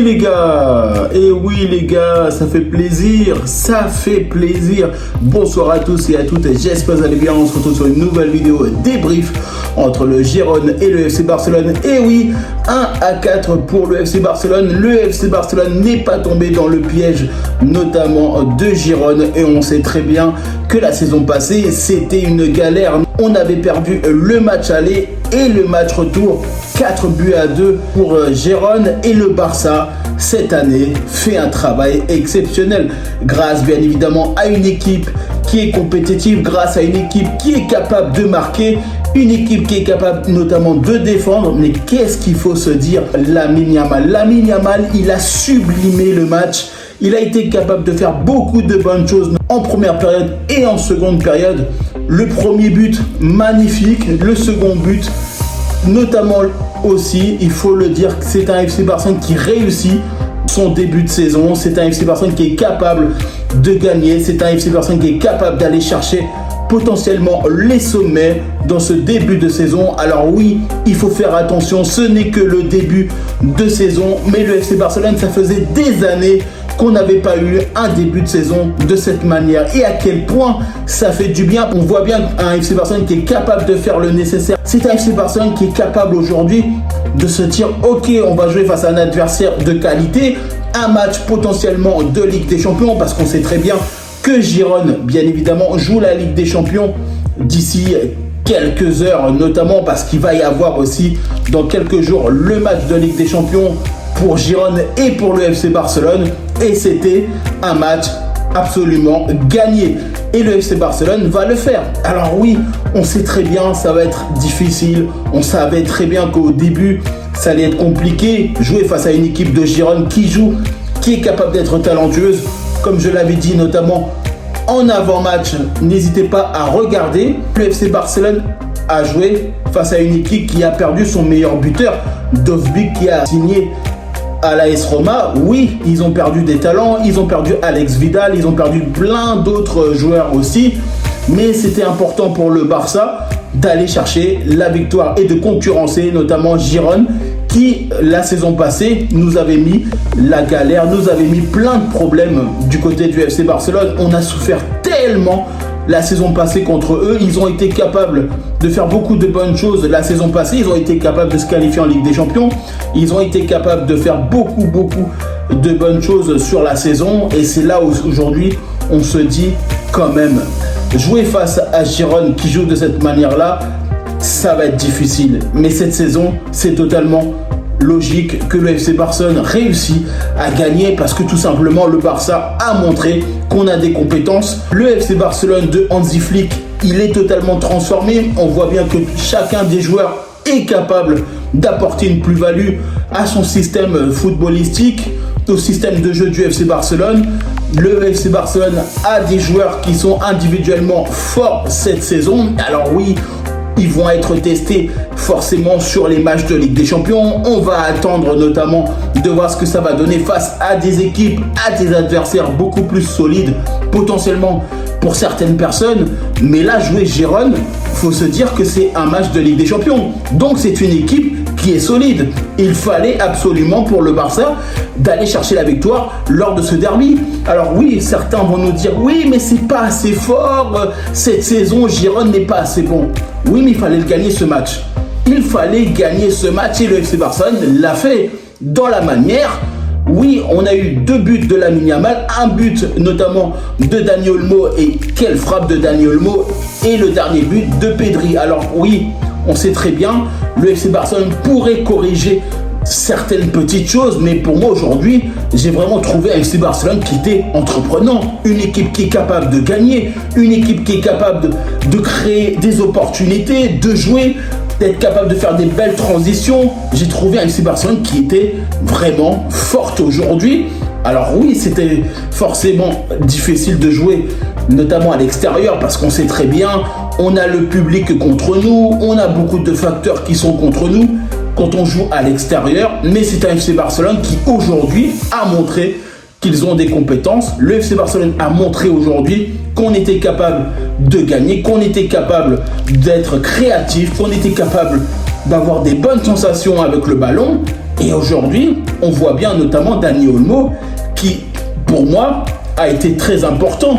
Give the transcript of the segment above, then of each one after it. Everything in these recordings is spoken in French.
oui les gars, ça fait plaisir. Bonsoir à tous et à toutes, j'espère que vous allez bien. On se retrouve sur une nouvelle vidéo débrief entre le Gérone et le FC Barcelone. Et oui, 1-4 pour le FC Barcelone. Le FC Barcelone n'est pas tombé dans le piège, notamment de Gérone. Et on sait très bien que la saison passée, c'était une galère. On avait perdu le match aller et le match retour. 4-2 pour Gérone, et le Barça cette année fait un travail exceptionnel grâce bien évidemment à une équipe qui est compétitive, grâce à une équipe qui est capable de marquer, une équipe qui est capable notamment de défendre. Mais qu'est-ce qu'il faut se dire? Lamine Yamal, il a sublimé le match. Il a été capable de faire beaucoup de bonnes choses en première période et en seconde période. Le premier but, magnifique. Le second but, notamment aussi, il faut le dire, c'est un FC Barcelone qui réussit son début de saison. C'est un FC Barcelone qui est capable de gagner. C'est un FC Barcelone qui est capable d'aller chercher potentiellement les sommets dans ce début de saison. Alors oui, il faut faire attention, ce n'est que le début de saison, mais le FC Barcelone, ça faisait des années qu'on n'avait pas eu un début de saison de cette manière, et à quel point ça fait du bien. On voit bien un FC Barcelone qui est capable de faire le nécessaire. C'est un FC Barcelone qui est capable aujourd'hui de se dire ok, on va jouer face à un adversaire de qualité, un match potentiellement de Ligue des Champions, parce qu'on sait très bien que Gérone, bien évidemment, joue la Ligue des Champions d'ici quelques heures, notamment parce qu'il va y avoir aussi dans quelques jours le match de Ligue des Champions pour Gérone et pour le FC Barcelone. Et c'était un match absolument gagné. Et le FC Barcelone va le faire. Alors oui, on sait très bien, ça va être difficile. On savait très bien qu'au début, ça allait être compliqué. Jouer face à une équipe de Gérone qui joue, qui est capable d'être talentueuse. Comme je l'avais dit notamment en avant-match, n'hésitez pas à regarder. Le FC Barcelone a joué face à une équipe qui a perdu son meilleur buteur, Dovbyk, qui a signé à l'AS Roma. Oui, ils ont perdu des talents, ils ont perdu Alex Vidal, ils ont perdu plein d'autres joueurs aussi. Mais c'était important pour le Barça d'aller chercher la victoire et de concurrencer notamment Gérone, qui la saison passée nous avait mis la galère, nous avait mis plein de problèmes du côté du FC Barcelone. On a souffert tellement la saison passée contre eux. Ils ont été capables de faire beaucoup de bonnes choses la saison passée. Ils ont été capables de se qualifier en Ligue des Champions. Ils ont été capables de faire beaucoup de bonnes choses sur la saison. Et c'est là où aujourd'hui on se dit quand même, jouer face à Gérone qui joue de cette manière-là, ça va être difficile. Mais cette saison, c'est totalement logique que le FC Barcelone réussit à gagner, parce que tout simplement le Barça a montré qu'on a des compétences. Le FC Barcelone de Hansi Flick, il est totalement transformé. On voit bien que chacun des joueurs est capable d'apporter une plus-value à son système footballistique, au système de jeu du FC Barcelone. Le FC Barcelone a des joueurs qui sont individuellement forts cette saison. Alors oui, ils vont être testés forcément sur les matchs de Ligue des Champions. On va attendre notamment de voir ce que ça va donner face à des équipes, à des adversaires beaucoup plus solides, potentiellement pour certaines personnes. Mais là, jouer Gérone, faut se dire que c'est un match de Ligue des Champions. Donc c'est une équipe qui est solide. Il fallait absolument pour le Barça d'aller chercher la victoire lors de ce derby. Alors oui, certains vont nous dire oui, mais c'est pas assez fort, cette saison Gérone n'est pas assez bon. Oui, mais il fallait gagner ce match. Il fallait gagner ce match, et le FC Barcelone l'a fait dans la manière. Oui, on a eu 2 buts de Lamine Yamal, un but notamment de Dani Olmo, et quelle frappe de Dani Olmo, et le dernier but de Pedri. Alors oui, on sait très bien, le FC Barcelone pourrait corriger certaines petites choses, mais pour moi aujourd'hui, j'ai vraiment trouvé un FC Barcelone qui était entreprenant, une équipe qui est capable de gagner, une équipe qui est capable de créer des opportunités, de jouer, d'être capable de faire des belles transitions. J'ai trouvé un FC Barcelone qui était vraiment forte aujourd'hui. Alors oui, c'était forcément difficile de jouer, notamment à l'extérieur, parce qu'on sait très bien, on a le public contre nous, on a beaucoup de facteurs qui sont contre nous quand on joue à l'extérieur. Mais c'est un FC Barcelone qui aujourd'hui a montré qu'ils ont des compétences. Le FC Barcelone a montré aujourd'hui qu'on était capable de gagner, qu'on était capable d'être créatif, qu'on était capable d'avoir des bonnes sensations avec le ballon. Et aujourd'hui, on voit bien notamment Dani Olmo qui, pour moi, a été très important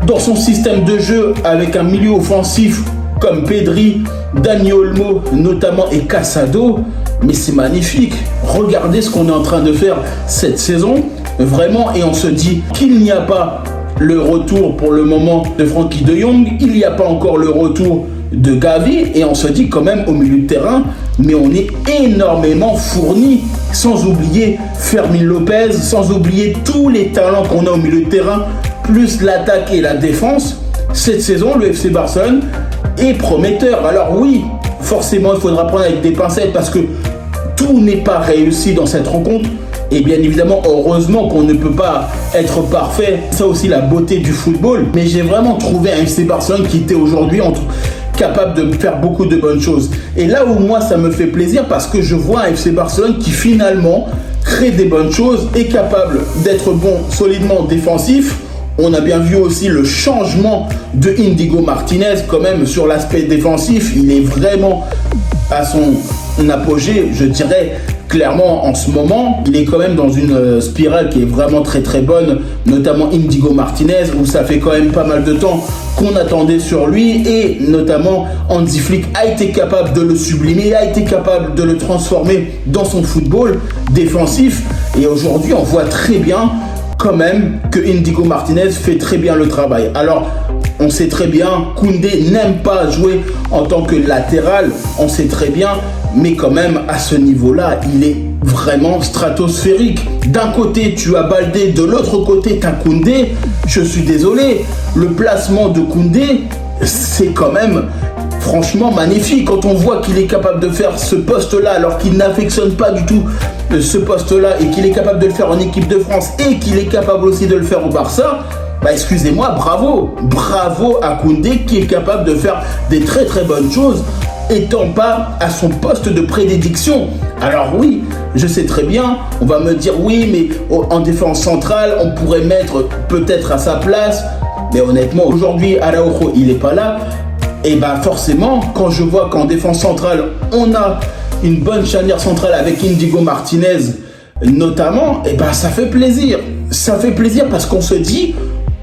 dans son système de jeu avec un milieu offensif comme Pedri, Dani Olmo notamment et Casado. Mais c'est magnifique. Regardez ce qu'on est en train de faire cette saison. Vraiment, et on se dit qu'il n'y a pas le retour pour le moment de Frenkie de Jong, il n'y a pas encore le retour de Gavi, et on se dit quand même au milieu de terrain, mais on est énormément fourni, sans oublier Fermín López, sans oublier tous les talents qu'on a au milieu de terrain, plus l'attaque et la défense. Cette saison, le FC Barcelone est prometteur. Alors oui, forcément, il faudra prendre avec des pincettes parce que tout n'est pas réussi dans cette rencontre. Et bien évidemment, heureusement qu'on ne peut pas être parfait. C'est aussi la beauté du football. Mais j'ai vraiment trouvé un FC Barcelone qui était aujourd'hui capable de faire beaucoup de bonnes choses. Et là où moi, ça me fait plaisir parce que je vois un FC Barcelone qui finalement crée des bonnes choses, est capable d'être bon solidement défensif. On a bien vu aussi le changement de Indigo Martinez quand même sur l'aspect défensif. Il est vraiment à son apogée, je dirais clairement en ce moment. Il est quand même dans une spirale qui est vraiment très très bonne, notamment Indigo Martinez, où ça fait quand même pas mal de temps qu'on attendait sur lui, et notamment Hansi Flick a été capable de le sublimer, a été capable de le transformer dans son football défensif. Et aujourd'hui, on voit très bien quand même que Indigo Martinez fait très bien le travail. Alors, on sait très bien, Koundé n'aime pas jouer en tant que latéral, on sait très bien, mais quand même, à ce niveau-là, il est vraiment stratosphérique. D'un côté, tu as Baldé, de l'autre côté, tu as Koundé. Je suis désolé, le placement de Koundé, c'est quand même franchement magnifique. Quand on voit qu'il est capable de faire ce poste-là, alors qu'il n'affectionne pas du tout ce poste-là, et qu'il est capable de le faire en équipe de France, et qu'il est capable aussi de le faire au Barça, bah excusez-moi, bravo. Bravo à Koundé qui est capable de faire des très très bonnes choses, étant pas à son poste de prédilection. Alors oui, je sais très bien, on va me dire oui, mais en défense centrale, on pourrait mettre peut-être à sa place. Mais honnêtement, aujourd'hui, Araujo, il n'est pas là. Et bah forcément, quand je vois qu'en défense centrale, on a une bonne charnière centrale avec Indigo Martinez notamment, et bah ça fait plaisir. Ça fait plaisir parce qu'on se dit,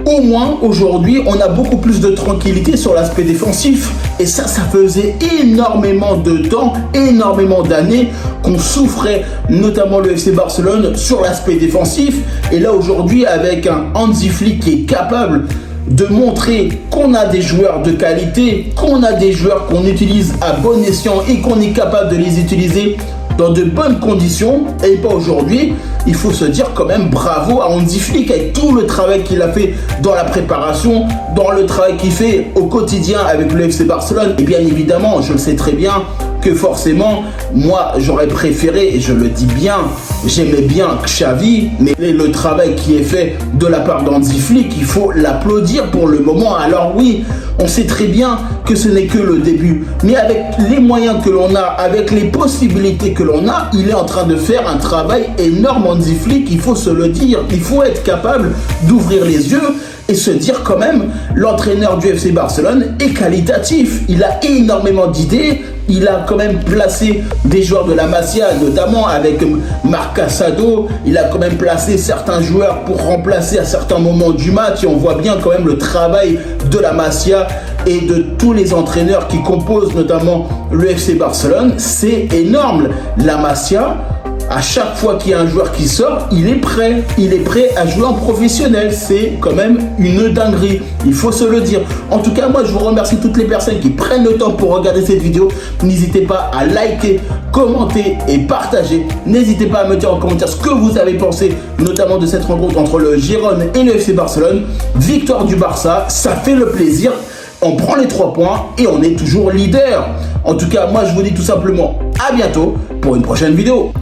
au moins aujourd'hui, on a beaucoup plus de tranquillité sur l'aspect défensif. Et ça faisait énormément de temps, énormément d'années qu'on souffrait, notamment le FC Barcelone, sur l'aspect défensif. Et là aujourd'hui, avec un Hansi Flick qui est capable de montrer qu'on a des joueurs de qualité, qu'on a des joueurs qu'on utilise à bon escient et qu'on est capable de les utiliser dans de bonnes conditions, et pas aujourd'hui. Il faut se dire quand même bravo à Hansi Flick avec tout le travail qu'il a fait dans la préparation, dans le travail qu'il fait au quotidien avec le FC Barcelone. Et bien évidemment, je le sais très bien que forcément, moi j'aurais préféré, et je le dis bien, j'aimais bien Xavi, mais le travail qui est fait de la part d'Hansi Flick, il faut l'applaudir pour le moment. Alors oui, on sait très bien que ce n'est que le début, mais avec les moyens que l'on a, avec les possibilités que l'on a, il est en train de faire un travail énorme. Hansi Flick, il faut se le dire, il faut être capable d'ouvrir les yeux et se dire quand même, l'entraîneur du FC Barcelone est qualitatif, il a énormément d'idées. Il a quand même placé des joueurs de la Masia, notamment avec Marc Casado. Il a quand même placé certains joueurs pour remplacer à certains moments du match. Et on voit bien quand même le travail de la Masia et de tous les entraîneurs qui composent notamment le FC Barcelone. C'est énorme. La Masia, à chaque fois qu'il y a un joueur qui sort, il est prêt à jouer en professionnel. C'est quand même une dinguerie, il faut se le dire. En tout cas, moi je vous remercie toutes les personnes qui prennent le temps pour regarder cette vidéo. N'hésitez pas à liker, commenter et partager. N'hésitez pas à me dire en commentaire ce que vous avez pensé, notamment de cette rencontre entre le Girone et le FC Barcelone. Victoire du Barça, ça fait le plaisir. On prend les 3 points et on est toujours leader. En tout cas, moi je vous dis tout simplement à bientôt pour une prochaine vidéo.